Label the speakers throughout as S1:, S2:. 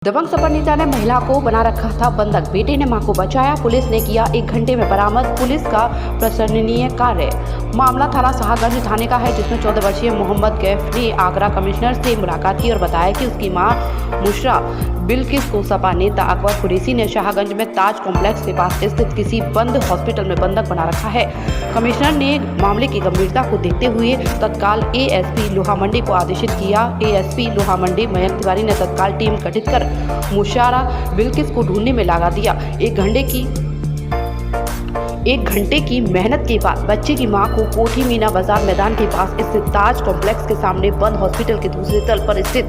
S1: दबंग सपा नेता ने महिला को बना रखा था बंधक, बेटे ने मां को बचाया, पुलिस ने किया 1 घंटे में बरामद। पुलिस का प्रशंसनीय कार्य। मामला थाना शाहगंज थाने का है, जिसमें 14 वर्षीय मोहम्मद कैफ ने आगरा कमिश्नर से मुलाकात की और बताया कि उसकी मां मुशरा बिल्किस को सपा नेता अकबर कुरैशी ने शाहगंज में ताज कॉम्प्लेक्स के पास स्थित किसी बंद हॉस्पिटल में बंधक बना रखा है। कमिश्नर ने मामले की गंभीरता को देखते हुए तत्काल एएसपी लोहामंडी को आदेशित किया। एएसपी लोहामंडी मयंक तिवारी ने तत्काल टीम गठित कर मुशरा बिल्किस को ढूंढने में लगा दिया। 1 घंटे की मेहनत के बाद बच्चे की मां को कोठी मीना बाजार मैदान के पास स्थित ताज कॉम्प्लेक्स के सामने बंद हॉस्पिटल के दूसरे तल पर स्थित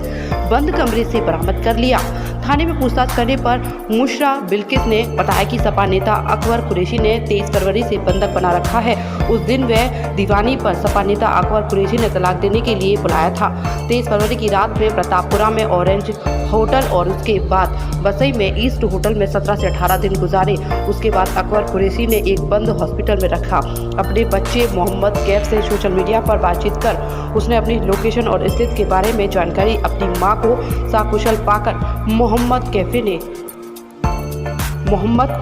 S1: बंद कमरे से बरामद कर लिया। थाने में पूछताछ करने पर मुशरा बिल्किस ने बताया कि सपा नेता अकबर कुरैशी ने 23 फरवरी से बंधक बना रखा है। उस दिन वह दीवानी पर सपा नेता अकबर कुरैशी ने तलाक देने के लिए बुलाया था। 23 फरवरी की रात में प्रतापपुरा में ऑरेंज होटल और उसके बाद वसई में ईस्ट होटल में 17 से 18 दिन गुजारे। उसके बाद अकबर कुरैशी ने एक बंद हॉस्पिटल में रखा। अपने बच्चे मोहम्मद कैफ से सोशल मीडिया पर बातचीत कर उसने अपनी लोकेशन और स्थिति के बारे में जानकारी अपनी मां को सकुशल पाकर मोहम्मद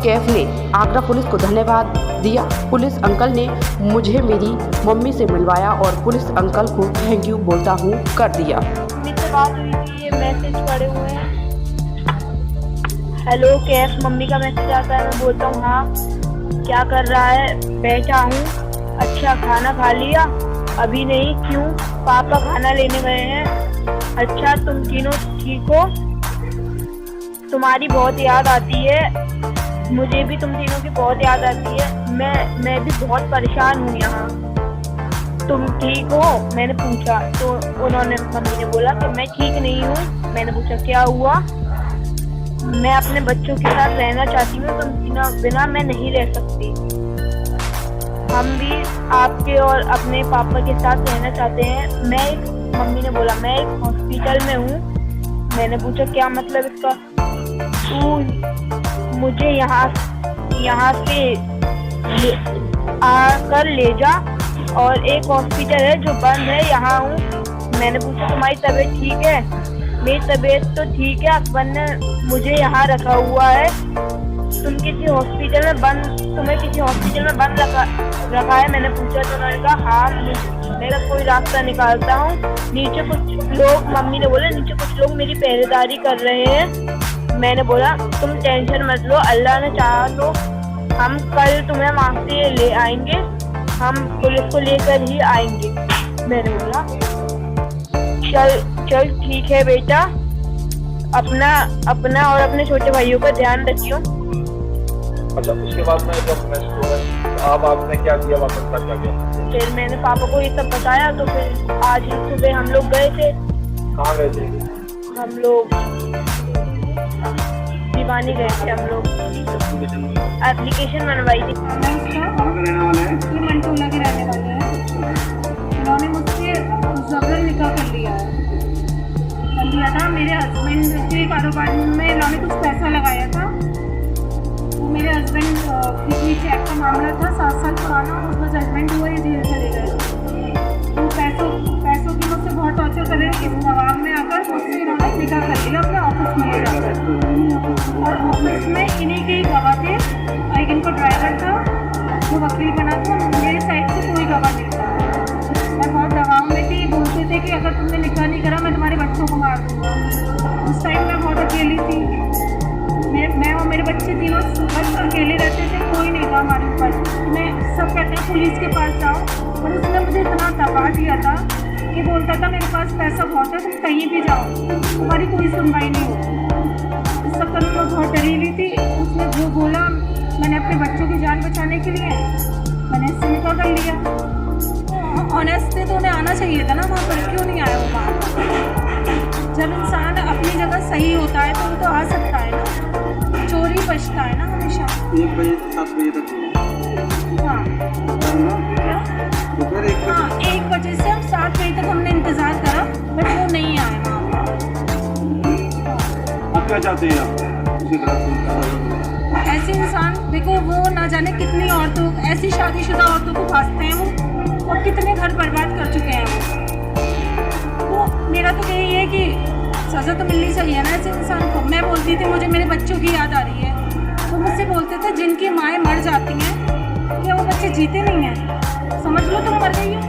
S1: कैफ ने आगरा पुलिस को धन्यवाद दिया। पुलिस अंकल ने मुझे मेरी मम्मी से मिलवाया और पुलिस अंकल को थैंक यू बोलता हूँ कर दिया।
S2: मम्मी से बात हुई थी, ये मैसेज पड़े हुए हैं। हेलो कैफ, मम्मी का मैसेज आता है, मैं बोलता हूँ हाँ। क्या कर रहा है? बैठा हूँ। अच्छा, खाना खा लिया? अभी नहीं। क्यों? पापा खाना लेने गए हैं। अच्छा, तुम तीनों ठीक हो? तुम्हारी बहुत याद आती है, मुझे भी तुम तीनों की बहुत याद आती है। मैं भी बहुत परेशान हूँ यहाँ। तुम ठीक हो? मैंने पूछा तो मम्मी ने बोला कि मैं ठीक नहीं हूँ। मैंने पूछा क्या हुआ? मैं अपने बच्चों के साथ रहना चाहती हूँ, तुम बिना मैं नहीं रह सकती। हम भी आपके और अपने पापा के साथ रहना चाहते हैं। मम्मी ने बोला मैं एक हॉस्पिटल में हूँ। मैंने पूछा क्या मतलब इसका? तू मुझे यहाँ से आकर ले जा, और एक हॉस्पिटल है जो बंद है, यहाँ हूँ। मैंने पूछा तुम्हारी तबीयत ठीक है? मेरी तबीयत तो ठीक है, अकबर ने मुझे यहाँ रखा हुआ है। तुम्हें किसी हॉस्पिटल में बंद रखा है? मैंने पूछा तो उन्होंने कहा हाँ, मेरा कोई रास्ता निकालता हूँ। नीचे कुछ लोग, मम्मी ने बोला नीचे कुछ लोग मेरी पहरेदारी कर रहे हैं। मैंने बोला तुम टेंशन मत लो, अल्लाह ने चाहा तो हम कल तुम्हें वहाँ से ले आएंगे, हम पुलिस को लेकर ही आएंगे। मैंने बोला चल ठीक है बेटा, अपना और अपने छोटे भाइयों का ध्यान रखियो।
S3: अच्छा, उसके बाद में जब मैसेज हुआ आपने क्या किया? वापस क्या किया?
S2: फिर मैंने पापा को ये सब बताया, तो फिर आज ही सुबह हम लोग गए थे।
S3: कहाँ गए थे?
S2: हम लोग दीवानी गए थे। हम लोग एप्लीकेशन बनवाई थी।
S4: ये मंटोला के रहने वाले हैं। इन्होंने मुझसे जबरन निकाह कर लिया था। मेरे हस्बैंड के कारोबार में इन्होंने कुछ पैसा लगाया था। वो मेरे हस्बैंड किसी चेक का मामला था 7 साल पुराना, उसका जजमेंट हुआ, ये जेल चले गए। तो पैसों की मुझसे बहुत टॉर्चर कर रहे हैं। इस दबाव में आकर मुझसे इन्होंने निकाह कर लिया अपने ऑफिस में ले जाकर। और ऑफिस में इन्हीं के गवाह थे। एक इनको ड्राइवर था जो वकील बना था, मेरे साइड से कोई गवाह नहीं था। मैं बहुत दबाव में थी। बोलते थे कि अगर तुमने निकाह नहीं करा मैं तुम्हारे बच्चों को मार दूँगा। उस टाइम मैं बहुत अकेली थी। मैं और मेरे बच्चे तीनों बस अकेले रहते थे, कोई नहीं था हमारे पास। मैं सब कहते हैं पुलिस के पास जाओ, और उसने मुझे इतना दबा दिया था कि बोलता था मेरे पास पैसा बहुत है, तुम कहीं भी जाओ, तुम्हारी कोई सुनवाई नहीं होती। इस सब मैं बहुत डरीली थी। उसने जो बोला, मैंने अपने बच्चों की जान बचाने के लिए मैंने इससे निकाह कर लिया। ऑनेस्टली तो उन्हें आना चाहिए था ना वहाँ पर, क्यों नहीं आया वो वहाँ? जब इंसान अपनी जगह सही होता है तो वो तो आ सकता है ना। चोरी बचता है ना हमेशा।
S3: 1 बजे से 7 बजे तक?
S4: हाँ,
S3: दोपहर 1 बजे?
S4: हाँ, 1 बजे से हम 7 बजे तक हमने इंतज़ार करा, बट वो नहीं आए वहाँ पर।
S3: आप क्या चाहते हैं आप?
S4: ऐसे इंसान देखो, वो ना जाने कितनी औरतों, ऐसी शादीशुदा औरतों को फांसते हैं वो, और कितने घर बर्बाद कर चुके हैं वो। तो मेरा तो यही है कि सज़ा तो मिलनी चाहिए ना ऐसे इंसान को। मैं बोलती थी मुझे मेरे बच्चों की याद आ रही है, तो मुझसे बोलते थे जिनकी माएँ मर जाती हैं क्या वो बच्चे जीते नहीं हैं, समझ लो तुम मर गई हो,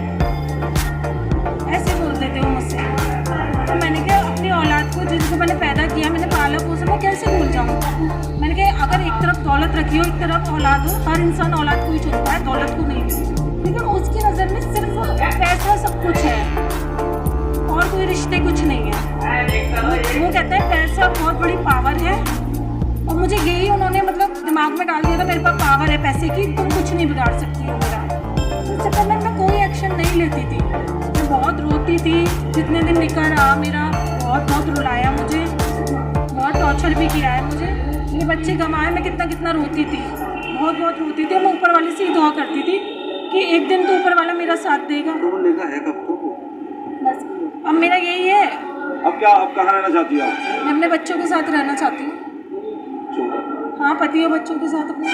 S4: ऐसे बोलते थे वो मुझसे। तो मैंने कहा अपनी औलाद को जिसको मैंने पैदा किया, मैंने पाला पोसा, मैं कैसे भूल जाऊँ। मैंने कहा अगर एक तरफ दौलत रखी हो, एक तरफ औलाद हो, हर इंसान औलाद को ही चुनता है, दौलत को नहीं, लेकिन उसकी नज़र में सिर्फ पैसा सब कुछ है और कोई रिश्ते कुछ नहीं है। वो कहता है पैसा बहुत बड़ी पावर है, और मुझे यही उन्होंने मतलब दिमाग में डाल दिया था मेरे पास पावर है पैसे की, तुम कुछ नहीं बिगाड़ सकती हो मेरा। उससे पहले मैं कोई एक्शन नहीं लेती थी, मैं बहुत रोती थी, जितने दिन निकल रहा मेरा बहुत रुलाया मुझे, बहुत टॉर्चर भी किया है मुझे। मेरे बच्चे गंवाए, मैं कितना रोती थी, बहुत रोती थी। मैं ऊपर वाले से ही दुआ करती थी कि एक दिन तो ऊपर वाला मेरा साथ देगा। बस अब मेरा यही है।
S3: अब कहाँ रहना चाहती हो आप?
S4: मैं अपने बच्चों के साथ रहना चाहती हूँ। हाँ, पति और बच्चों के साथ अपने।